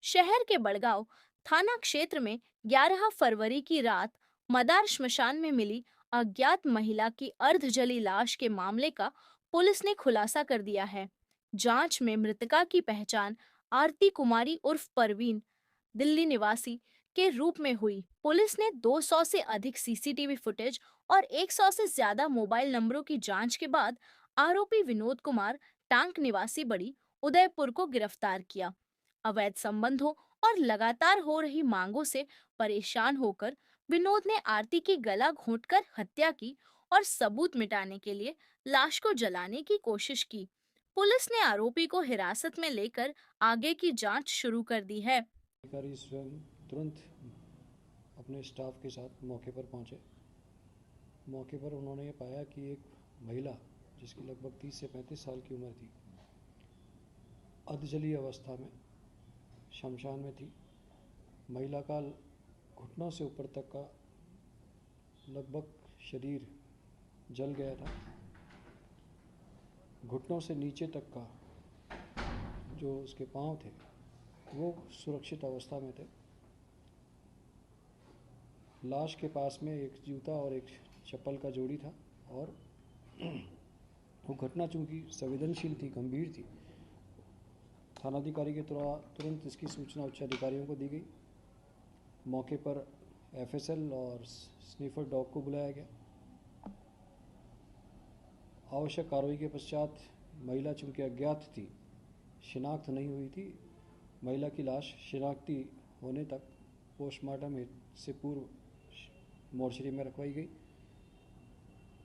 शहर के बड़गांव थाना क्षेत्र में 11 फरवरी की रात मदार श्मशान में मिली अज्ञात महिला की अर्धजली लाश के मामले का पुलिस ने खुलासा कर दिया है। जांच में मृतका की पहचान आरती कुमारी उर्फ परवीन, दिल्ली निवासी के रूप में हुई। पुलिस ने 200 से अधिक सीसीटीवी फुटेज और 100 से ज्यादा मोबाइल नंबरों की जांच के बाद आरोपी विनोद कुमार टांक निवासी बड़ी उदयपुर को गिरफ्तार किया। अवैध संबंधों और लगातार हो रही मांगों से परेशान होकर विनोद ने आरती की गला घोंटकर हत्या की और सबूत मिटाने के लिए लाश को जलाने की कोशिश की। पुलिस ने आरोपी को हिरासत में लेकर आगे की जांच शुरू कर दी है। अधिकारी स्वयं तुरंत अपने स्टाफ के साथ मौके पर पहुंचे। मौके पर उन्होंने ये पाया कि एक महिला जिसकी लगभग 30 से 35 साल की उम्र थी, अधजली अवस्था में शमशान में थी। महिला का घुटनों से ऊपर तक का लगभग शरीर जल गया था। घुटनों से नीचे तक का जो उसके पांव थे वो सुरक्षित अवस्था में थे। लाश के पास में एक जूता और एक चप्पल का जोड़ी था और वो घटना चूँकि संवेदनशील थी, गंभीर थी, थानाधिकारी के तुरंत इसकी सूचना उच्च अधिकारियों को दी गई। मौके पर एफएसएल और स्नीफर डॉग को बुलाया गया। आवश्यक कार्रवाई के पश्चात महिला चूँकि अज्ञात थी, शिनाख्त नहीं हुई थी, महिला की लाश शिनाख्ती होने तक पोस्टमार्टम से पूर्व मोर्चरी में रखवाई गई।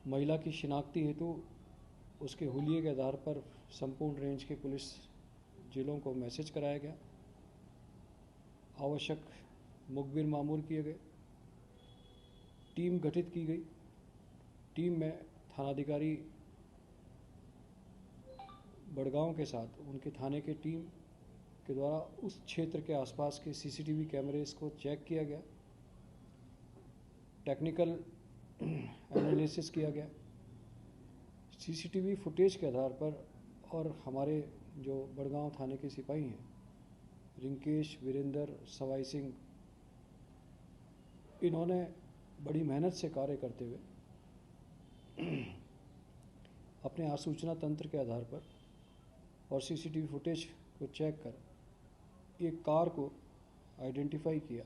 महिला की शिनाख्ती हेतु उसके हुलिये के आधार पर संपूर्ण रेंज के पुलिस जिलों को मैसेज कराया गया। आवश्यक मुखबिर मामूर किए गए। टीम गठित की गई। टीम में थानाधिकारी बड़गांव के साथ उनके थाने के टीम के द्वारा उस क्षेत्र के आसपास के सीसीटीवी कैमरेज को चेक किया गया, टेक्निकल एनालिसिस किया गया। सीसीटीवी फुटेज के आधार पर और हमारे जो बड़गांव थाने के सिपाही हैं, रिंकेश, वीरेंद्र, सवाई सिंह, इन्होंने बड़ी मेहनत से कार्य करते हुए अपने आसूचना तंत्र के आधार पर और सीसीटीवी फुटेज को चेक कर एक कार को आइडेंटिफाई किया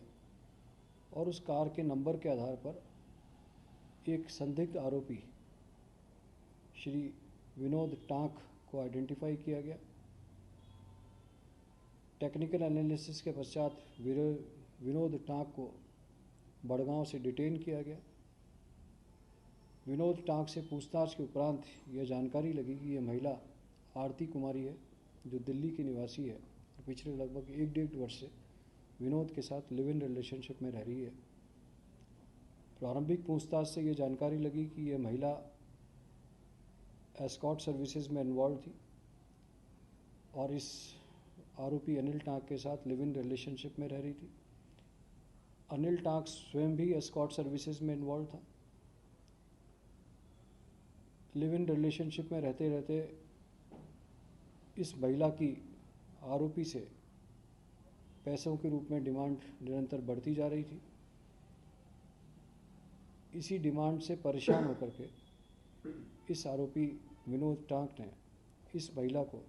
और उस कार के नंबर के आधार पर एक संदिग्ध आरोपी श्री विनोद टांक को आइडेंटिफाई किया गया। टेक्निकल एनालिसिस के पश्चात विनोद टांक को बड़गांव से डिटेन किया गया। विनोद टांक से पूछताछ के उपरांत यह जानकारी लगी कि यह महिला आरती कुमारी है, जो दिल्ली की निवासी है और पिछले लगभग 1-1.5 वर्ष से विनोद के साथ लिव इन रिलेशनशिप में रह रही है। प्रारंभिक पूछताछ से यह जानकारी लगी कि यह महिला एस्कॉर्ट सर्विसेज में इन्वॉल्व थी और इस आरोपी अनिल टांक के साथ लिव इन रिलेशनशिप में रह रही थी। अनिल टांक स्वयं भी एस्कॉर्ट सर्विसेज में इन्वॉल्व था। लिव इन रिलेशनशिप में रहते रहते इस महिला की आरोपी से पैसों के रूप में डिमांड निरंतर बढ़ती जा रही थी। इसी डिमांड से परेशान होकर के इस आरोपी विनोद टांक ने इस महिला को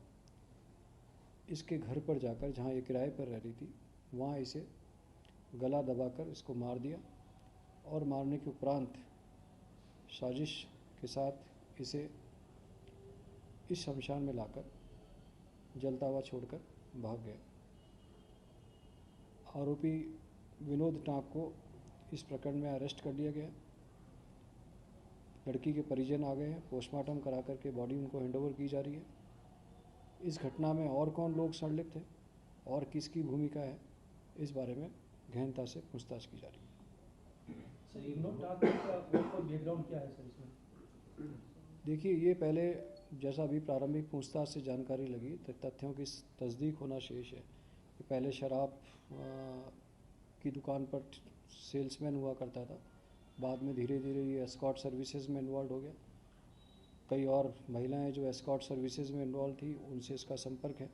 इसके घर पर जाकर, जहाँ ये किराए पर रह रही थी, वहाँ इसे गला दबाकर इसको मार दिया और मारने के उपरांत साजिश के साथ इसे इस शमशान में लाकर जलता हुआ छोड़कर भाग गया। आरोपी विनोद टांक को इस प्रकरण में अरेस्ट कर लिया गया। लड़की के परिजन आ गए हैं। पोस्टमार्टम करा करके बॉडी उनको हैंडओवर की जा रही है। इस घटना में और कौन लोग संलिप्त हैं और किसकी भूमिका है, इस बारे में गहनता से पूछताछ की जा रही है। सर, विनोद टांक का बैकग्राउंड क्या है सर इसमें? देखिए, ये पहले जैसा अभी प्रारंभिक पूछताछ से जानकारी लगी, तथ्यों की तस्दीक होना शेष है कि पहले शराब की दुकान पर सेल्समैन हुआ करता था। बाद में धीरे धीरे ये एस्कॉर्ट सर्विसेज में इन्वॉल्व हो गया। कई और महिलाएं जो एस्कॉर्ट सर्विसेज में इन्वॉल्व थी, उनसे इसका संपर्क है।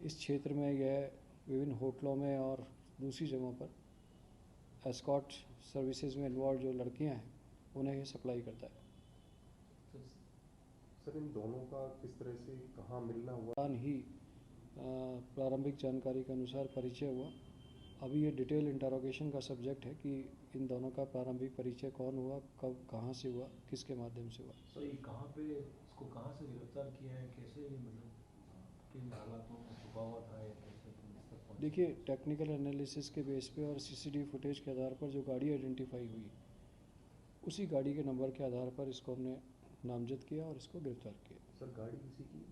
इस क्षेत्र में यह विभिन्न होटलों में और दूसरी जगहों पर एस्कॉर्ट सर्विसेज में इन्वॉल्व जो लड़कियां हैं उन्हें ये सप्लाई करता है। सर इन दोनों का किस तरह से कहाँ मिलना हुआ? दौरान ही प्रारंभिक जानकारी के अनुसार परिचय हुआ। अभी ये डिटेल इंटरोगेशन का सब्जेक्ट है कि इन दोनों का प्रारंभिक परिचय कौन हुआ, कब, कहाँ से हुआ, किसके माध्यम से हुआ। सर ये कहाँ पे इसको कहाँ से गिरफ्तार किया है, कैसे ये मतलब किन हालातों में छुपा हुआ था या कैसे पुलिस तक पहुंचा? देखिए, टेक्निकल एनालिसिस के बेस पे और सीसीटीवी फुटेज के आधार पर जो गाड़ी आइडेंटिफाई हुई, उसी गाड़ी के नंबर के आधार पर इसको हमने नामजद किया और इसको गिरफ्तार किया। सर गाड़ी किसी की?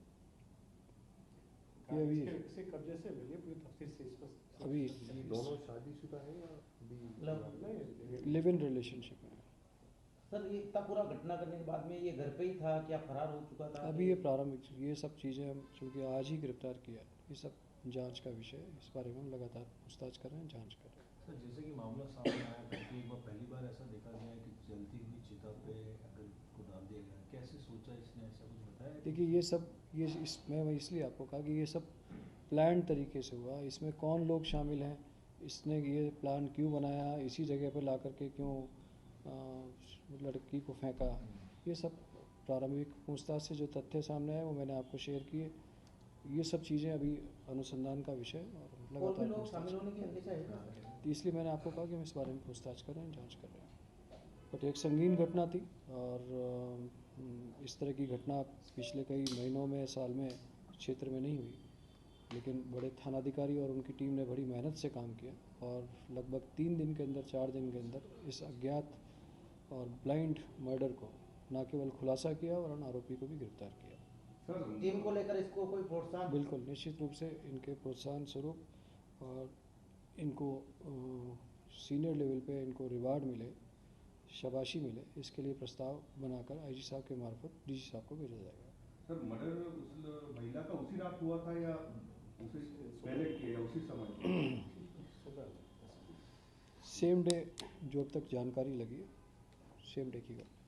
ये अभी किसी कब्जे से मिली पूरी तफसील से स्पष्ट अभी दोनों शादीशुदा है या अभी? लिव इन रिलेशनशिप में है। सर ये इतना पूरा घटना करने के बाद में ये घर पे ही था, क्या फरार हो चुका था? अभी ये प्रारंभिक ये सब चीज़ें हम चूँकि आज ही गिरफ्तार किया है, ये सब जांच का विषय है। इस बारे में हम लगातार पूछताछ कर रहे हैं, जांच कर रहे हैं। सर जैसे कि मामला सामने आया था कि एक बार पहली बार ऐसा देखा गया है कि जलती हुई चिता पे अगर को डाल दिया गया, कैसे सोचा इसने, ऐसा कुछ बताया? देखिए, ये सब मैं इसलिए आपको कहा कि ये सब प्लान तरीके से हुआ। इसमें कौन लोग शामिल हैं, इसने ये प्लान क्यों बनाया, इसी जगह पर ला करके क्यों लड़की को फेंका, ये सब प्रारंभिक पूछताछ से जो तथ्य सामने आए वो मैंने आपको शेयर किए। ये सब चीज़ें अभी अनुसंधान का विषय है और और भी लगातार लोग पूछताछ। शामिल होने की अंदेशा है? तो इसलिए मैंने आपको कहा कि हम इस बारे में पूछताछ कर रहे हैं, जांच कर रहे हैं। बट एक संगीन घटना थी और इस तरह की घटना पिछले कई महीनों में, साल में क्षेत्र में नहीं हुई, लेकिन बड़े थानाधिकारी और उनकी टीम ने बड़ी मेहनत से काम किया और लगभग 3 दिन के अंदर, 4 दिन के अंदर इस अज्ञात और ब्लाइंड मर्डर को न केवल खुलासा किया और उन आरोपी को भी गिरफ्तार किया। टीम को लेकर इसको कोई प्रोत्साहन? बिल्कुल, निश्चित रूप से इनके प्रोत्साहन स्वरूप और इनको सीनियर लेवल पे इनको रिवार्ड मिले, शाबाशी मिले, इसके लिए प्रस्ताव बनाकर आईजी साहब के मार्फत डीजी साहब को भेजा जाएगा। सर मर्डर उस महिला का उसी रात हुआ था या उसे पहले किया उसी समय? सेम डे जो अब तक जानकारी लगी है, सेम डे की बात।